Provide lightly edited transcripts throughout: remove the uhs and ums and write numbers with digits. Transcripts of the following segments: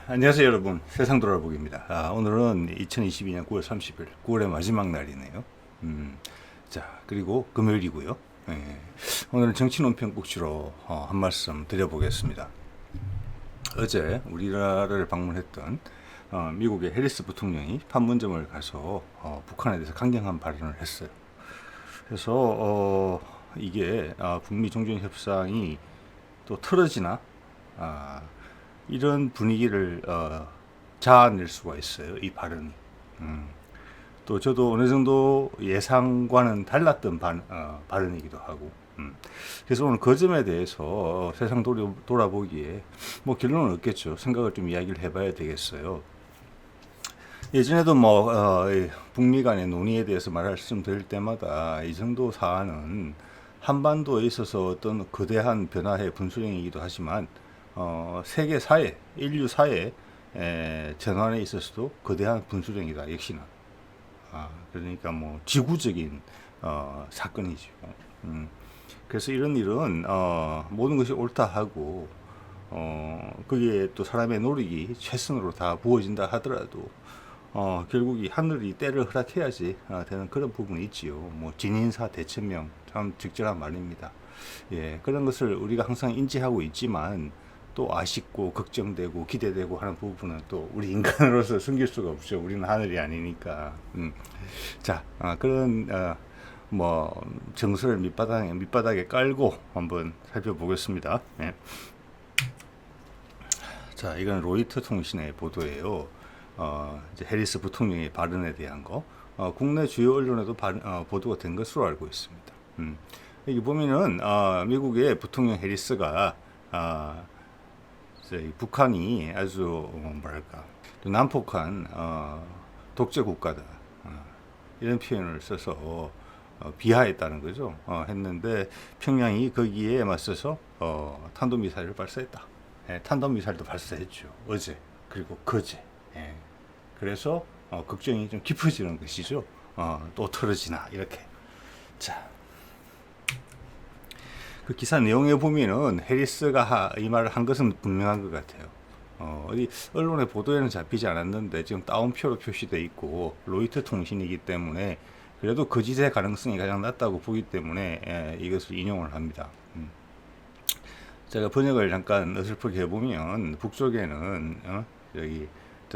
안녕하세요 여러분, 세상 돌아보기입니다. 오늘은 2022년 9월 30일 9월의 마지막 날이네요. 그리고 금요일이고요. 예, 오늘은 정치 논평 꼭지로 한 말씀 드려보겠습니다. 어제 우리나라를 방문했던 미국의 해리스 부통령이 판문점을 가서 북한에 대해서 강경한 발언을 했어요. 그래서 이게 북미 종전 협상이 또 틀어지나 이런 분위기를 자아낼 수가 있어요. 이 발언이. 또 저도 어느 정도 예상과는 달랐던 발언이기도 하고. 그래서 오늘 그 점에 대해서 세상 돌아보기에 뭐 결론은 없겠죠. 생각을 좀 이야기를 해봐야 되겠어요. 예전에도 북미 간의 논의에 대해서 말씀드릴 때마다 이 정도 사안은 한반도에 있어서 어떤 거대한 변화의 분수령이기도 하지만 세계 사회, 인류 사회 전환에 있어서도 거대한 분수령이다. 역시나. 그러니까 뭐 지구적인 사건이죠. 그래서 이런 일은 모든 것이 옳다 하고 거기에 또 사람의 노력이 최선으로 다 부어진다 하더라도 결국 이 하늘이 때를 허락해야지 되는 그런 부분이 있지요. 뭐 진인사 대천명 참 적절한 말입니다. 예, 그런 것을 우리가 항상 인지하고 있지만 또 아쉽고 걱정되고 기대되고 하는 부분은 또 우리 인간으로서 숨길 수가 없죠. 우리는 하늘이 아니니까. 그런 뭐 정서를 밑바닥에 깔고 한번 살펴보겠습니다. 예. 자, 이건 로이터 통신의 보도예요. 이제 해리스 부통령의 발언에 대한 거, 국내 주요 언론에도 보도가 된 것으로 알고 있습니다. 여기 보면은 미국의 부통령 해리스가 북한이 아주 뭐랄까 난폭한 독재 국가다 이런 표현을 써서 비하했다는 거죠. 했는데 평양이 거기에 맞서서 탄도미사일을 발사했다. 예, 탄도미사일도 발사했죠. 어제 그리고 그제. 예. 그래서 걱정이 좀 깊어지는 것이죠. 또 틀어지나 이렇게. 자, 그 기사 내용에 보면은 해리스가 이 말을 한 것은 분명한 것 같아요. 어디 언론의 보도에는 잡히지 않았는데 지금 따옴표로 표시되어 있고 로이터 통신이기 때문에 그래도 거짓의 가능성이 가장 낮다고 보기 때문에 이것을 인용을 합니다. 제가 번역을 잠깐 어설프게 해보면 북쪽에는 여기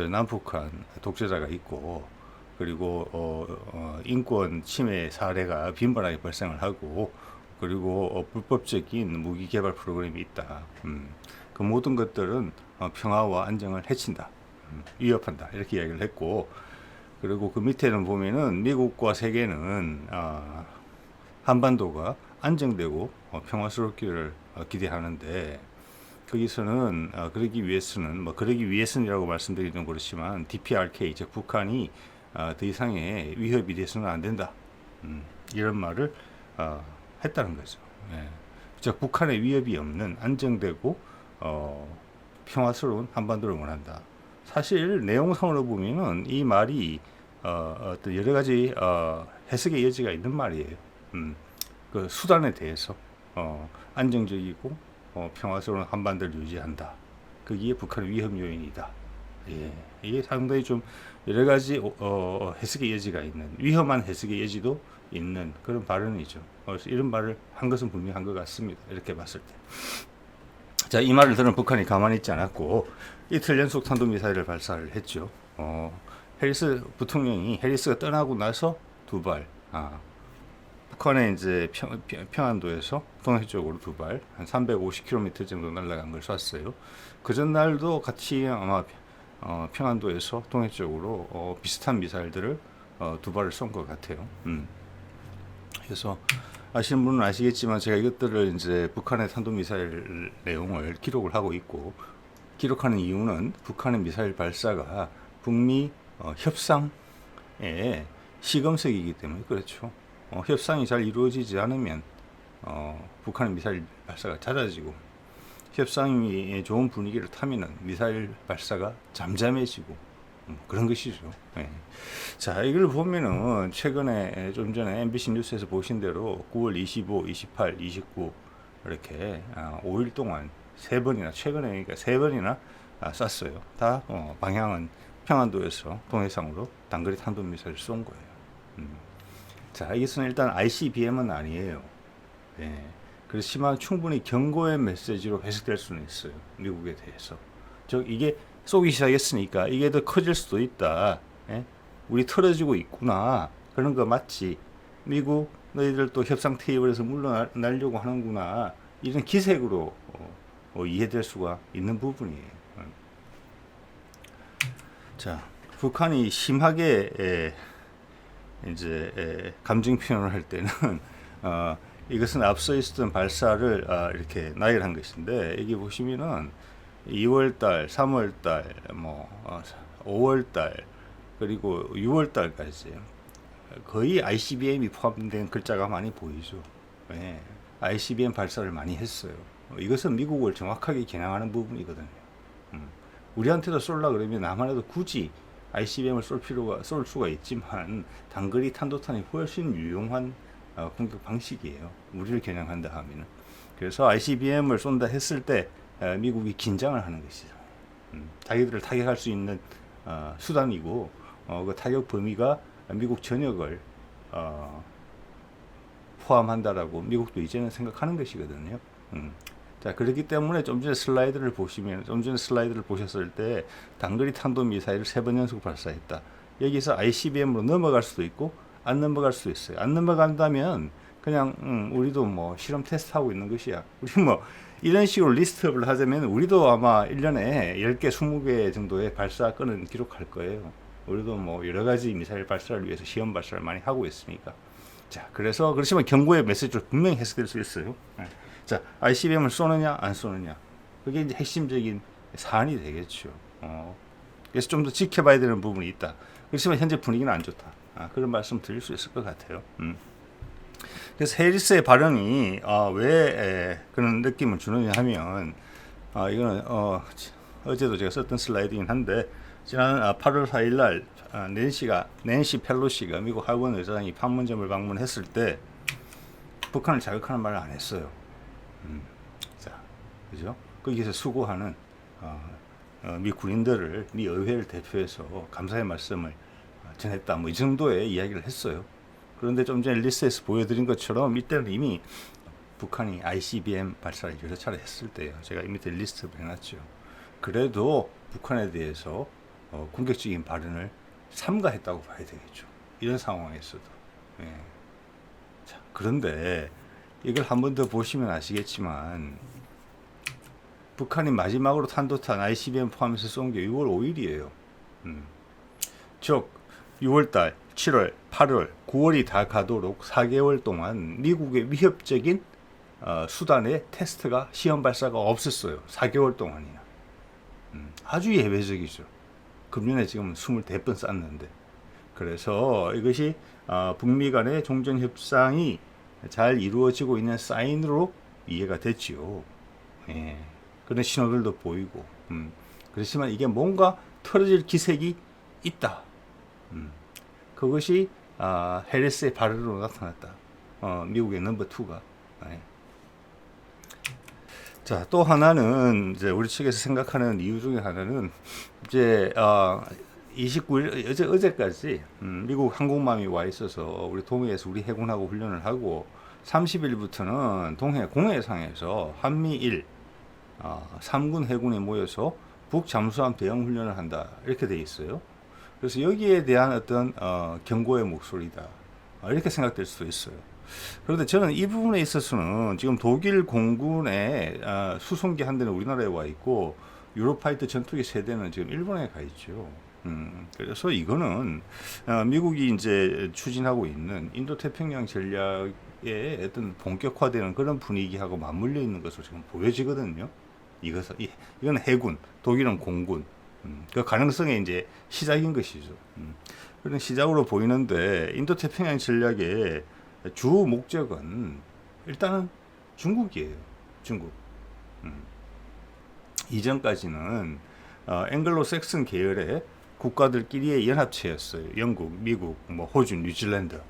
남북한 독재자가 있고 그리고 인권 침해 사례가 빈번하게 발생을 하고 그리고 불법적인 무기 개발 프로그램이 있다. 그 모든 것들은 평화와 안정을 해친다. 위협한다. 이렇게 이야기를 했고 그리고 그 밑에는 보면은 미국과 세계는 한반도가 안정되고 평화스럽기를 기대하는데 거기서는 그러기 위해서는이라고 말씀드리기 좀 그렇지만 DPRK 즉 북한이 더 이상의 위협이 돼서는 안 된다. 이런 말을 했다는 거죠. 예. 즉 북한의 위협이 없는 안정되고 평화스러운 한반도를 원한다. 사실 내용상으로 보면은 이 말이 어떤 여러 가지 해석의 여지가 있는 말이에요. 그 수단에 대해서 안정적이고 평화스러운 한반도를 유지한다. 거기에 북한의 위협 요인이다. 예, 이게 상당히 좀 여러 가지 해석의 여지가 있는 위험한 해석의 여지도 있는 그런 발언이죠. 그래서 이런 말을 한 것은 분명한 것 같습니다. 이렇게 봤을 때. 자, 이 말을 들은 북한이 가만히 있지 않았고 이틀 연속 탄도미사일을 발사를 했죠. 해리스 부통령이 해리스가 떠나고 나서 두 발, 북한의 이제 평안도에서 동해쪽으로 두 발, 한 350km 정도 날아간 걸 쐈어요. 그 전날도 같이 아마 평안도에서 동해쪽으로 비슷한 미사일들을 두 발을 쏜 것 같아요. 그래서 아시는 분은 아시겠지만 제가 이것들을 이제 북한의 탄도미사일 내용을 기록을 하고 있고 기록하는 이유는 북한의 미사일 발사가 북미 협상의 시금석이기 때문에 그렇죠. 협상이 잘 이루어지지 않으면 북한의 미사일 발사가 잦아지고 협상이 좋은 분위기를 타면은 미사일 발사가 잠잠해지고 그런 것이죠. 예. 자, 이걸 보면은 최근에 좀 전에 MBC 뉴스에서 보신 대로 9월 25, 28, 29 이렇게 5일 동안 세 번이나 최근에 그러니까 세 번이나 쐈어요. 다 방향은 평안도에서 동해상으로 단거리 탄도미사일을 쏜 거예요. 자, 이것은 일단 ICBM은 아니에요. 예. 그렇지만 충분히 경고의 메시지로 해석될 수는 있어요. 미국에 대해서. 즉 이게 쏘기 시작했으니까 이게 더 커질 수도 있다. 예? 우리 틀어지고 있구나. 그런 거 맞지. 미국 너희들 또 협상 테이블에서 물러나려고 하는구나. 이런 기색으로 이해될 수가 있는 부분이에요. 자, 북한이 심하게 이제 감정 표현을 할 때는 이것은 앞서 있었던 발사를 이렇게 나열한 것인데 여기 보시면은 2월달, 3월달, 뭐 5월달 그리고 6월달까지 거의 ICBM이 포함된 글자가 많이 보이죠. 네. ICBM 발사를 많이 했어요. 이것은 미국을 정확하게 겨냥하는 부분이거든요. 우리한테도 쏠라 그러면 남한에도 굳이 ICBM을 쏠 수가 있지만 단거리 탄도탄이 훨씬 유용한 공격 방식이에요. 우리를 겨냥한다 하면은. 그래서 ICBM을 쏜다 했을 때 미국이 긴장을 하는 것이죠. 자기들을 타격할 수 있는 수단이고 그 타격 범위가 미국 전역을 포함한다라고 미국도 이제는 생각하는 것이거든요. 자, 그렇기 때문에 좀 전에 슬라이드를 보셨을 때 단거리 탄도 미사일을 3번 연속 발사했다. 여기서 ICBM으로 넘어갈 수도 있고 안 넘어갈 수도 있어요. 안 넘어간다면 그냥 우리도 뭐 실험 테스트하고 있는 것이야. 우리 뭐 이런 식으로 리스트업을 하자면 우리도 아마 1년에 10개, 20개 정도의 발사 건은 기록할 거예요. 우리도 뭐 여러 가지 미사일 발사를 위해서 시험 발사를 많이 하고 있으니까. 자, 그렇지만 경고의 메시지로 분명히 해석될 수 있어요. 자, ICBM을 쏘느냐 안 쏘느냐, 그게 이제 핵심적인 사안이 되겠죠. 그래서 좀 더 지켜봐야 되는 부분이 있다. 그렇지만 현재 분위기는 안 좋다. 그런 말씀 드릴 수 있을 것 같아요. 그래서 해리스의 발언이 왜 그런 느낌을 주느냐 하면 이거는 어제도 제가 썼던 슬라이드이긴 한데 지난 8월 4일 날 낸시 펠로시가 미국 하원 의장이 판문점을 방문했을 때 북한을 자극하는 말을 안 했어요. 자, 그죠? 거기서 수고하는 미 군인들을, 미 의회를 대표해서 감사의 말씀을 전했다. 뭐 이 정도의 이야기를 했어요. 그런데 좀 전에 리스트에서 보여드린 것처럼 이때는 이미 북한이 ICBM 발사를 여러 차례 했을 때요. 제가 이 밑에 리스트를 해놨죠. 그래도 북한에 대해서 공격적인 발언을 삼가했다고 봐야 되겠죠. 이런 상황에서도. 예. 자, 그런데 이걸 한 번 더 보시면 아시겠지만 북한이 마지막으로 탄도탄 ICBM 포함해서 쏜 게 6월 5일이에요. 즉 6월달, 7월, 8월, 9월이 다 가도록 4개월 동안 미국의 위협적인 수단의 테스트가, 시험 발사가 없었어요. 4개월 동안이나. 아주 예외적이죠. 금년에 지금 24번 쐈는데. 그래서 이것이 북미 간의 종전협상이 잘 이루어지고 있는 사인으로 이해가 됐지요. 예. 그런 신호들도 보이고. 그렇지만 이게 뭔가 털어질 기색이 있다. 그것이 해리스의 발언으로 나타났다. 미국의 넘버 2가. 예. 자, 또 하나는 이제 우리 측에서 생각하는 이유 중에 하나는 이제 29일 어제까지 미국 항공모함이 와 있어서 우리 동해에서 우리 해군하고 훈련을 하고 30일부터는 동해 공해상에서 한미일 3군 해군이 모여서 북잠수함 대응 훈련을 한다, 이렇게 돼 있어요. 그래서 여기에 대한 어떤 경고의 목소리다, 이렇게 생각될 수도 있어요. 그런데 저는 이 부분에 있어서는 지금 독일 공군의 수송기 한 대는 우리나라에 와 있고 유로파이터 전투기 3대는 지금 일본에 가 있죠. 그래서 이거는 미국이 이제 추진하고 있는 인도태평양 전략의 어떤 본격화되는 그런 분위기하고 맞물려 있는 것으로 지금 보여지거든요. 이건 해군, 독일은 공군. 그 가능성의 이제 시작인 것이죠. 그런 시작으로 보이는데 인도태평양 전략의 주 목적은 일단은 중국이에요. 중국. 이전까지는 앵글로색슨 계열의 국가들끼리의 연합체였어요. 영국, 미국, 뭐 호주, 뉴질랜드.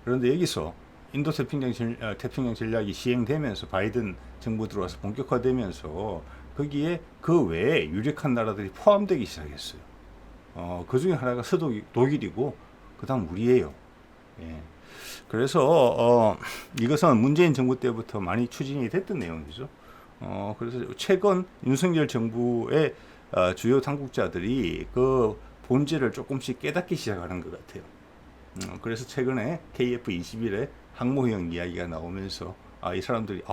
그런데 여기서 인도태평양 태평양 전략이 시행되면서 바이든 정부 들어와서 본격화되면서 거기에 그 외에 유력한 나라들이 포함되기 시작했어요. 그 중에 하나가 독일이고 그다음 우리예요. 예. 그래서 이것은 문재인 정부 때부터 많이 추진이 됐던 내용이죠. 그래서 최근 윤석열 정부의 주요 당국자들이 그 본질을 조금씩 깨닫기 시작하는 것 같아요. 그래서 최근에 KF21에 항모형 이야기가 나오면서 이 사람들이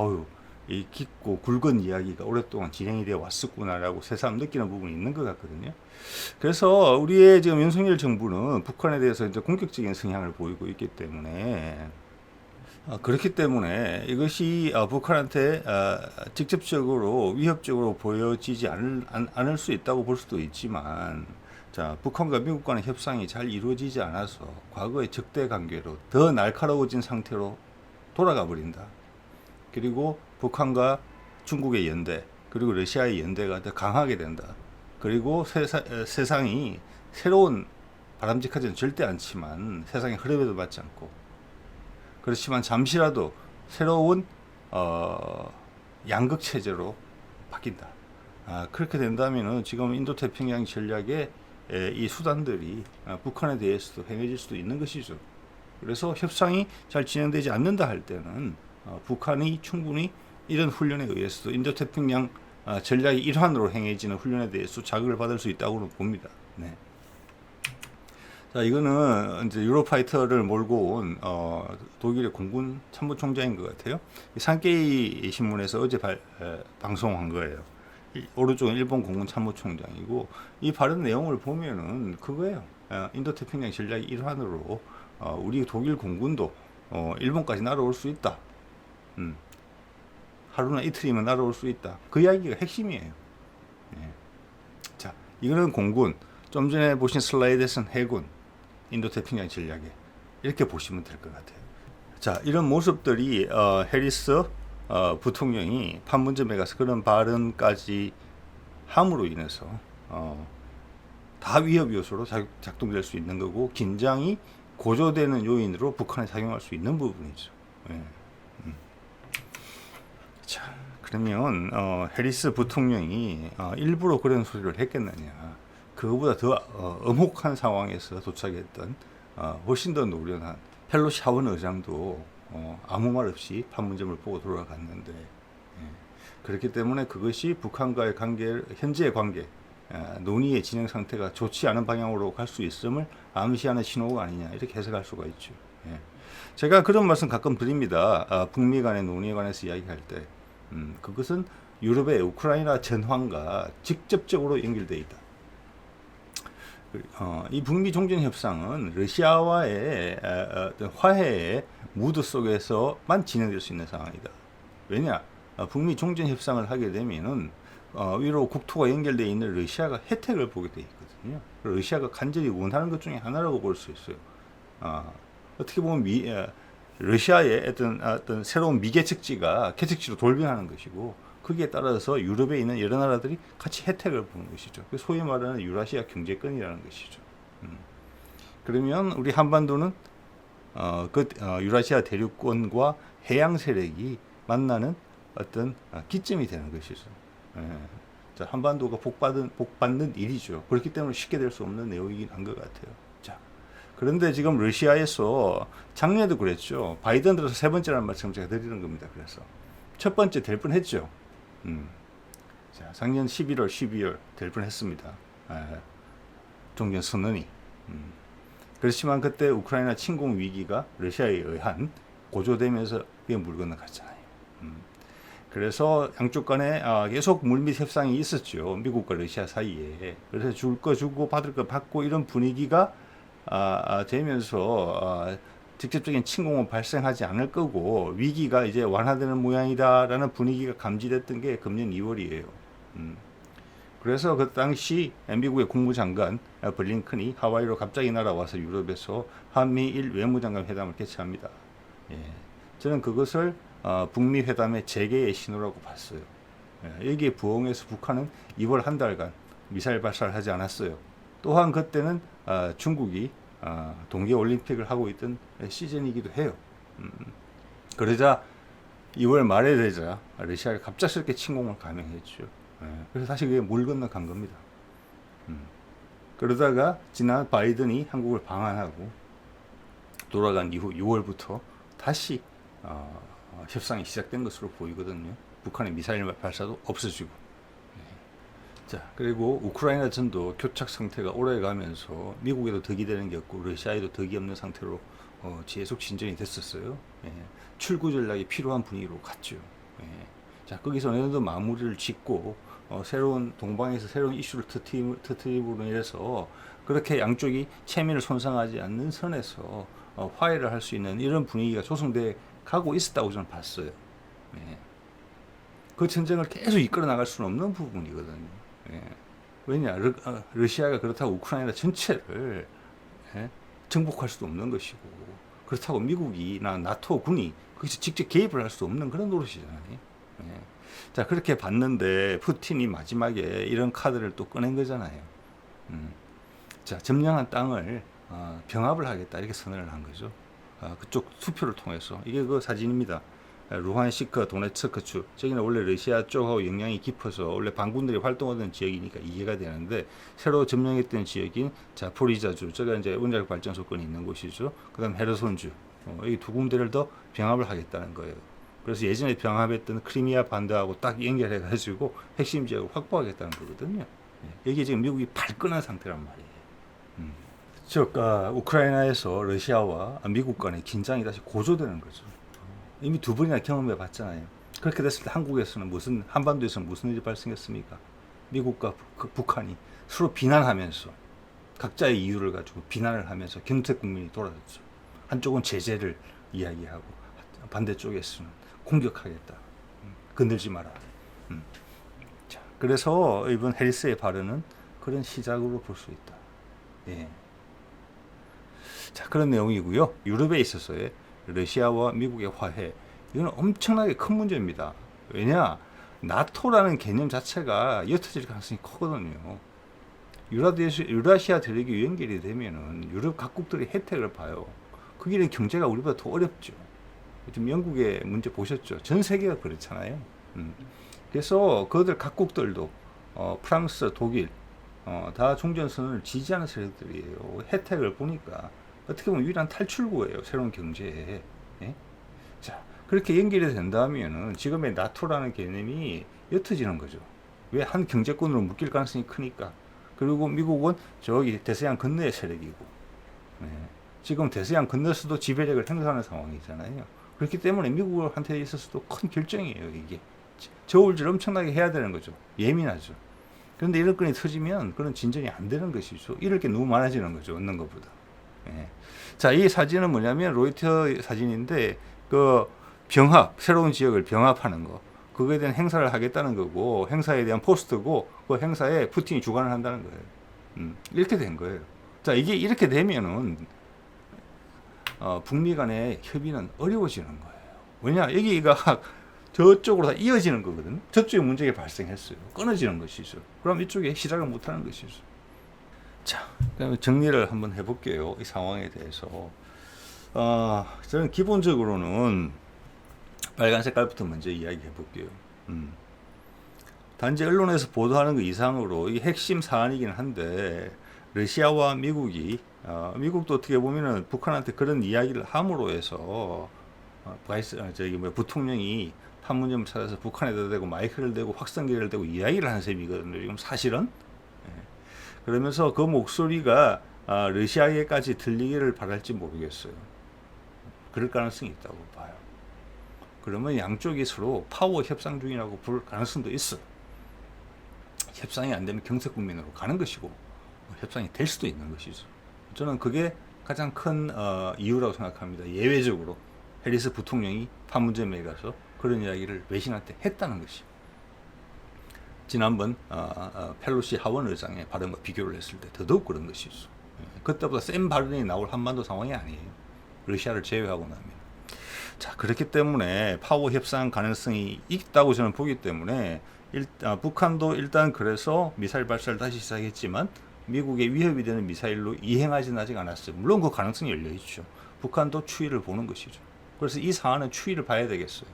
이 깊고 굵은 이야기가 오랫동안 진행이 되어 왔었구나라고 새삼 느끼는 부분이 있는 것 같거든요. 그래서 우리의 지금 윤석열 정부는 북한에 대해서 이제 공격적인 성향을 보이고 있기 때문에 그렇기 때문에 이것이 북한한테 직접적으로 위협적으로 보여지지 않을 수 있다고 볼 수도 있지만, 자, 북한과 미국 간의 협상이 잘 이루어지지 않아서 과거의 적대 관계로 더 날카로워진 상태로 돌아가 버린다. 그리고 북한과 중국의 연대, 그리고 러시아의 연대가 더 강하게 된다. 그리고 세상이 새로운, 바람직하지는 절대 않지만 세상의 흐름에도 맞지 않고, 그렇지만 잠시라도 새로운 양극 체제로 바뀐다. 그렇게 된다면은 지금 인도태평양 전략의 이 수단들이 북한에 대해서도 행해질 수도 있는 것이죠. 그래서 협상이 잘 진행되지 않는다 할 때는 북한이 충분히 이런 훈련에 의해서도 인도태평양 전략의 일환으로 행해지는 훈련에 대해서 자극을 받을 수 있다고 봅니다. 네. 자, 이거는 이제 유로파이터를 몰고 온 독일의 공군 참모총장인 것 같아요. 산케이 신문에서 어제 방송한 거예요. 오른쪽은 일본 공군 참모총장이고, 이 발언 내용을 보면은 그거예요. 인도태평양 전략의 일환으로 우리 독일 공군도 일본까지 날아올 수 있다. 하루나 이틀이면 날아올 수 있다. 그 이야기가 핵심이에요. 예. 자, 이거는 공군, 좀 전에 보신 슬라이드에서는 해군, 인도태평양 전략에 이렇게 보시면 될 것 같아요. 자, 이런 모습들이 해리스 부통령이 판문점에 가서 그런 발언까지 함으로 인해서 다 위협 요소로 작동될 수 있는 거고, 긴장이 고조되는 요인으로 북한에 작용할 수 있는 부분이죠. 예. 자, 그러면 해리스 부통령이 일부러 그런 소리를 했겠느냐? 그거보다 더 엄혹한 상황에서 도착했던 훨씬 더 노련한 펠로시 하원 의장도 아무 말 없이 판문점을 보고 돌아갔는데, 그렇기 때문에 그것이 북한과의 현재의 관계, 논의의 진행 상태가 좋지 않은 방향으로 갈 수 있음을 암시하는 신호가 아니냐, 이렇게 해석할 수가 있죠. 제가 그런 말씀 가끔 드립니다. 북미 간의 논의에 관해서 이야기할 때 그것은 유럽의 우크라이나 전황과 직접적으로 연결되어 있다. 이 북미 종전 협상은 러시아와의 어떤 화해의 무드 속에서만 진행될 수 있는 상황이다. 왜냐? 북미 종전 협상을 하게 되면은 위로 국토가 연결되어 있는 러시아가 혜택을 보게 되어 있거든요. 러시아가 간절히 원하는 것 중에 하나라고 볼 수 있어요. 어떻게 보면 러시아의 어떤 새로운 미개척지가 개척지로 돌변하는 것이고, 거기에 따라서 유럽에 있는 여러 나라들이 같이 혜택을 보는 것이죠. 소위 말하는 유라시아 경제권이라는 것이죠. 그러면 우리 한반도는 유라시아 대륙권과 해양 세력이 만나는 어떤 기점이 되는 것이죠. 자, 한반도가 복받는 일이죠. 그렇기 때문에 쉽게 될 수 없는 내용이긴 한 것 같아요. 자, 그런데 지금 러시아에서 작년에도 그랬죠. 바이든 들어서 세 번째라는 말씀 제가 드리는 겁니다. 그래서 첫 번째 될 뻔했죠. 자, 작년 11월, 12월 될 뻔했습니다. 종전 선언이. 그렇지만 그때 우크라이나 침공 위기가 러시아에 의한 고조되면서 그게 물 건너갔잖아요. 그래서 양쪽 간에 계속 물밑 협상이 있었죠. 미국과 러시아 사이에. 그래서 줄 거 주고 받을 거 받고 이런 분위기가 되면서 직접적인 침공은 발생하지 않을 거고 위기가 이제 완화되는 모양이다라는 분위기가 감지됐던 게 금년 2월이에요. 그래서 그 당시 미국의 국무장관 블링컨이 하와이로 갑자기 날아와서 유럽에서 한미일 외무장관 회담을 개최합니다. 저는 그것을 북미 회담의 재개의 신호라고 봤어요. 여기에 부응해서 북한은 2월 한 달간 미사일 발사를 하지 않았어요. 또한 그때는 중국이 동계올림픽을 하고 있던 시즌이기도 해요. 그러자 2월 말에 되자 러시아가 갑작스럽게 침공을 감행했죠. 그래서 다시 그게 물 건너 간 겁니다. 그러다가 지난 바이든이 한국을 방한하고 돌아간 이후 6월부터 다시 협상이 시작된 것으로 보이거든요. 북한의 미사일 발사도 없어지고. 자, 그리고 우크라이나 전도 교착 상태가 오래가면서 미국에도 덕이 되는 게 없고 러시아에도 덕이 없는 상태로 계속 진전이 됐었어요. 출구 전략이 필요한 분위기로 갔죠. 자, 거기서 어느 정도 마무리를 짓고 새로운 동방에서 새로운 이슈를 터트림으로 인해서 그렇게 양쪽이 체면을 손상하지 않는 선에서 화해를 할 수 있는 이런 분위기가 조성돼 가고 있었다고 저는 봤어요. 그 전쟁을 계속 이끌어 나갈 수는 없는 부분이거든요. 왜냐, 러시아가 그렇다고 우크라이나 전체를 정복할 수도 없는 것이고, 그렇다고 미국이나 나토 군이 거기서 직접 개입을 할 수 없는 그런 노릇이잖아요. 자, 그렇게 봤는데 푸틴이 마지막에 이런 카드를 또 꺼낸 거잖아요. 자, 점령한 땅을 병합을 하겠다 이렇게 선언을 한 거죠. 그쪽 투표를 통해서. 이게 그 사진입니다. 루한시크, 도네츠크 주. 저기는 원래 러시아 쪽하고 영향이 깊어서 원래 반군들이 활동하던 지역이니까 이해가 되는데, 새로 점령했던 지역인 자포리자주, 저가 이제 원자력 발전소권이 있는 곳이죠. 그다음 헤르손주, 이 두 군데를 더 병합을 하겠다는 거예요. 그래서 예전에 병합했던 크리미아 반도하고 딱 연결해가지고 핵심 지역을 확보하겠다는 거거든요. 여기 지금 미국이 발끈한 상태란 말이에요. 즉 우크라이나에서 러시아와 미국 간의 긴장이 다시 고조되는 거죠. 이미 두 번이나 경험해 봤잖아요. 그렇게 됐을 때 한국에서는 한반도에서는 무슨 일이 발생했습니까? 미국과 북한이 서로 비난하면서 각자의 이유를 가지고 비난을 하면서 경색 국민이 돌아섰죠. 한쪽은 제재를 이야기하고 반대쪽에서는 공격하겠다. 건들지 마라. 자, 그래서 이번 해리스의 발언은 그런 시작으로 볼 수 있다. 자, 그런 내용이고요. 유럽에 있어서의 러시아와 미국의 화해, 이건 엄청나게 큰 문제입니다. 왜냐, 나토라는 개념 자체가 옅어질 가능성이 크거든요. 유라시아 대륙이 연결이 되면은 유럽 각국들이 혜택을 봐요. 그 길은 경제가 우리보다 더 어렵죠. 지금 영국의 문제 보셨죠? 전 세계가 그렇잖아요. 그래서 그들 각국들도 프랑스, 독일 다 종전선언을 지지하는 세력들이에요. 혜택을 보니까 어떻게 보면 유일한 탈출구예요. 새로운 경제에. 자, 그렇게 연결이 된다면은 지금의 나토라는 개념이 옅어지는 거죠. 왜? 한 경제권으로 묶일 가능성이 크니까. 그리고 미국은 저기 대서양 건너의 세력이고, 지금 대서양 건너서도 지배력을 행사하는 상황이잖아요. 그렇기 때문에 미국한테 있어서도 큰 결정이에요, 이게. 저울질 엄청나게 해야 되는 거죠. 예민하죠. 그런데 이런 건이 터지면 그런 진전이 안 되는 것이죠. 이럴 게 너무 많아지는 거죠, 얻는 것보다. 자, 이 사진은 뭐냐면 로이터 사진인데, 그 병합, 새로운 지역을 병합하는 거, 그거에 대한 행사를 하겠다는 거고, 행사에 대한 포스트고, 그 행사에 푸틴이 주관을 한다는 거예요. 이렇게 된 거예요. 자, 이게 이렇게 되면은 북미 간의 협의는 어려워지는 거예요. 왜냐, 여기가 저쪽으로 다 이어지는 거거든요. 저쪽에 문제가 발생했어요. 끊어지는 것이죠. 그럼 이쪽에 시작을 못하는 것이죠. 자, 그럼 정리를 한번 해볼게요. 이 상황에 대해서. 저는 기본적으로는 빨간 색깔부터 먼저 이야기해 볼게요. 단지 언론에서 보도하는 것 이상으로 이 핵심 사안이긴 한데, 러시아와 미국이 미국도 어떻게 보면은 북한한테 그런 이야기를 함으로 해서 부통령이 판문점을 찾아서 북한에다 대고 마이크를 대고 확성기를 대고 이야기를 하는 셈이거든요. 지금 사실은. 그러면서 그 목소리가 러시아에까지 들리기를 바랄지 모르겠어요. 그럴 가능성이 있다고 봐요. 그러면 양쪽이 서로 파워 협상 중이라고 부를 가능성도 있어. 협상이 안 되면 경색 국면으로 가는 것이고, 협상이 될 수도 있는 것이죠. 저는 그게 가장 큰 이유라고 생각합니다. 예외적으로 해리스 부통령이 판문점에 가서 그런 이야기를 외신한테 했다는 것이. 지난번 펠로시 하원 의장의 발언과 비교를 했을 때 더더욱 그런 것이죠. 그때보다 센 발언이 나올 한반도 상황이 아니에요. 러시아를 제외하고 나면. 자, 그렇기 때문에 파워 협상 가능성이 있다고 저는 보기 때문에 북한도 일단 그래서 미사일 발사를 다시 시작했지만 미국의 위협이 되는 미사일로 이행하지는 아직 않았어요. 물론 그 가능성이 열려 있죠. 북한도 추이를 보는 것이죠. 그래서 이 사안은 추이를 봐야 되겠어요.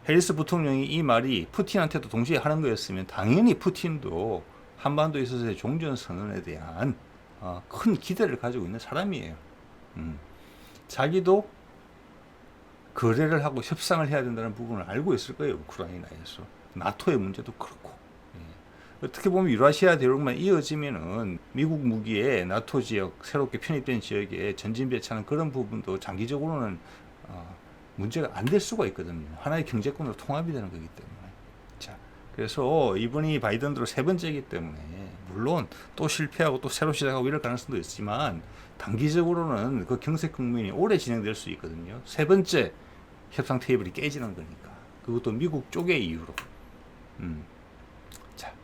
해리스 부통령이 이 말이 푸틴한테도 동시에 하는 거였으면 당연히 푸틴도 한반도에 있어서의 종전선언에 대한 큰 기대를 가지고 있는 사람이에요. 자기도 거래를 하고 협상을 해야 된다는 부분을 알고 있을 거예요. 우크라이나에서. 나토의 문제도 그렇고. 어떻게 보면 유라시아 대륙만 이어지면은 미국 무기에 나토 지역, 새롭게 편입된 지역에 전진 배치하는 그런 부분도 장기적으로는 문제가 안 될 수가 있거든요. 하나의 경제권으로 통합이 되는 거기 때문에. 자, 그래서 이번이 바이든 들어 세 번째이기 때문에 물론 또 실패하고 또 새로 시작하고 이럴 가능성도 있지만 단기적으로는 그 경색 국면이 오래 진행될 수 있거든요. 세 번째 협상 테이블이 깨지는 거니까. 그것도 미국 쪽의 이유로. 자,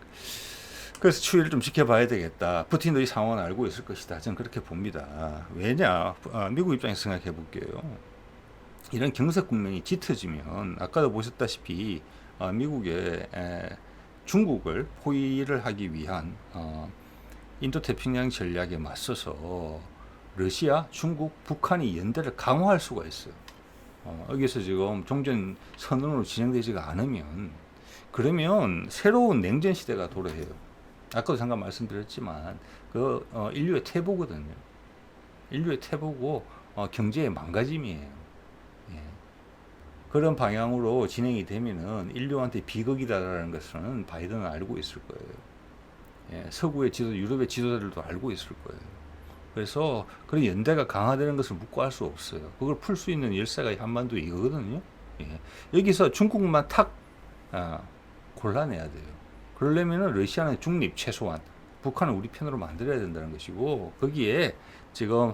그래서 추이를 좀 지켜봐야 되겠다. 푸틴도 이 상황을 알고 있을 것이다. 저는 그렇게 봅니다. 왜냐? 미국 입장에서 생각해 볼게요. 이런 경색 국면이 짙어지면 아까도 보셨다시피 미국의 중국을 포위를 하기 위한 인도태평양 전략에 맞서서 러시아, 중국, 북한이 연대를 강화할 수가 있어요. 여기서 지금 종전 선언으로 진행되지가 않으면 그러면 새로운 냉전 시대가 도래해요. 아까도 잠깐 말씀드렸지만 그 인류의 퇴보거든요. 인류의 퇴보고 경제의 망가짐이에요. 예. 그런 방향으로 진행이 되면은 인류한테 비극이다라는 것은 바이든은 알고 있을 거예요. 예. 서구의 지도, 유럽의 지도자들도 알고 있을 거예요. 그래서 그런 연대가 강화되는 것을 묵고할 수 없어요. 그걸 풀 수 있는 열쇠가 한반도 이거거든요. 예. 여기서 중국만 탁 골라내야 돼요. 그러려면은 러시아는 중립 최소한, 북한은 우리 편으로 만들어야 된다는 것이고 거기에 지금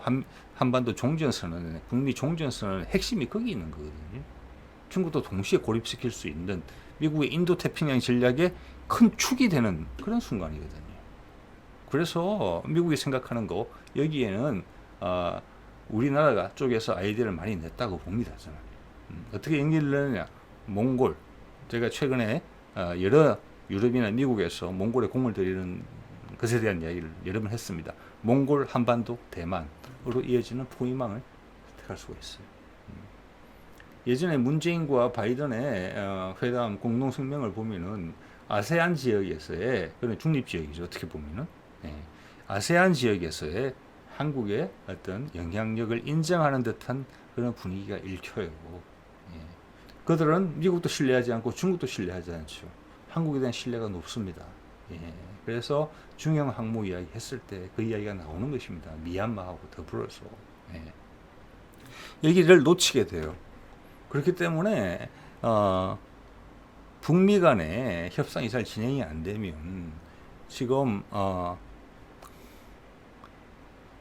한반도 종전선언, 북미 종전선언의 핵심이 거기 있는 거거든요. 중국도 동시에 고립시킬 수 있는 미국의 인도태평양 전략의 큰 축이 되는 그런 순간이거든요. 그래서 미국이 생각하는 거 여기에는 우리나라가 쪽에서 아이디어를 많이 냈다고 봅니다. 저는. 어떻게 연기를 내느냐? 몽골. 제가 최근에 여러 유럽이나 미국에서 몽골에 공을 들이는 것에 대한 이야기를 여러 번 했습니다. 몽골, 한반도, 대만으로 이어지는 포위망을 택할 수가 있어요. 예전에 문재인과 바이든의 회담 공동성명을 보면은 아세안 지역에서의 그런 중립 지역이죠. 어떻게 보면은 아세안 지역에서의 한국의 어떤 영향력을 인정하는 듯한 그런 분위기가 읽혀요. 그들은 미국도 신뢰하지 않고 중국도 신뢰하지 않죠. 한국에 대한 신뢰가 높습니다. 그래서 중형 항모 이야기 했을 때 그 이야기가 나오는 것입니다. 미얀마하고 더불어서. 여기를 놓치게 돼요. 그렇기 때문에 북미 간의 협상이 잘 진행이 안 되면 지금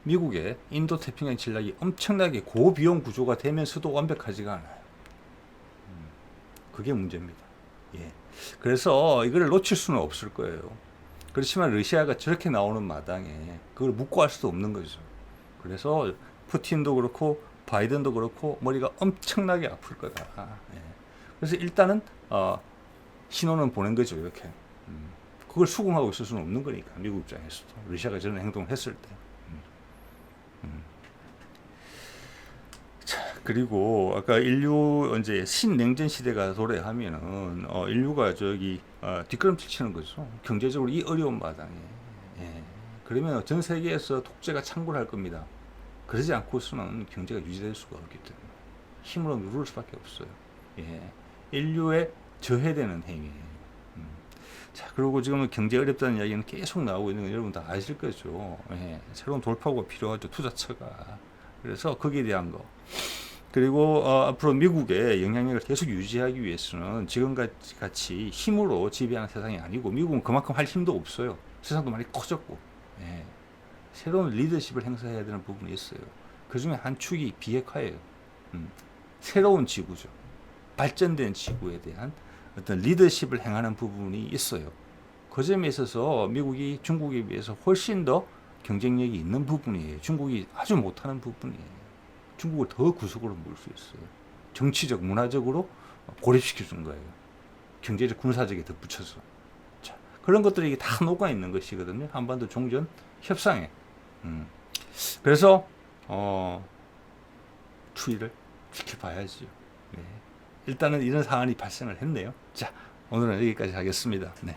미국의 인도태평양 전략이 엄청나게 고비용 구조가 되면서도 완벽하지가 않아요. 그게 문제입니다. 그래서 이걸 놓칠 수는 없을 거예요. 그렇지만 러시아가 저렇게 나오는 마당에 그걸 묵고할 수도 없는 거죠. 그래서 푸틴도 그렇고 바이든도 그렇고 머리가 엄청나게 아플 거다. 그래서 일단은 신호는 보낸 거죠. 이렇게. 그걸 수긍하고 있을 수는 없는 거니까 미국 입장에서도 러시아가 저런 행동을 했을 때. 자, 그리고 아까 인류 이제 신냉전 시대가 도래하면은 인류가 저기 뒷걸음질 치는 거죠. 경제적으로 이 어려운 마당에. 그러면 전 세계에서 독재가 창궐할 겁니다. 그러지 않고서는 경제가 유지될 수가 없기 때문에 힘으로 누를 수밖에 없어요. 인류에 저해되는 행위예요. 자, 그리고 지금 경제 어렵다는 이야기는 계속 나오고 있는 건 여러분 다 아실 거죠. 새로운 돌파구가 필요하죠. 투자처가. 그래서 거기에 대한 거. 그리고 앞으로 미국의 영향력을 계속 유지하기 위해서는 지금같이 힘으로 지배하는 세상이 아니고 미국은 그만큼 할 힘도 없어요. 세상도 많이 커졌고. 새로운 리더십을 행사해야 되는 부분이 있어요. 그 중에 한 축이 비핵화예요. 새로운 지구죠. 발전된 지구에 대한 어떤 리더십을 행하는 부분이 있어요. 그 점에 있어서 미국이 중국에 비해서 훨씬 더 경쟁력이 있는 부분이에요. 중국이 아주 못하는 부분이에요. 중국을 더 구석으로 몰 수 있어요. 정치적, 문화적으로 고립시켜 준 거예요. 경제적, 군사적에 덧붙여서. 자, 그런 것들이 다 녹아 있는 것이거든요. 한반도 종전 협상에. 그래서 추이를 지켜봐야죠. 일단은 이런 사안이 발생을 했네요. 자, 오늘은 여기까지 하겠습니다. 네.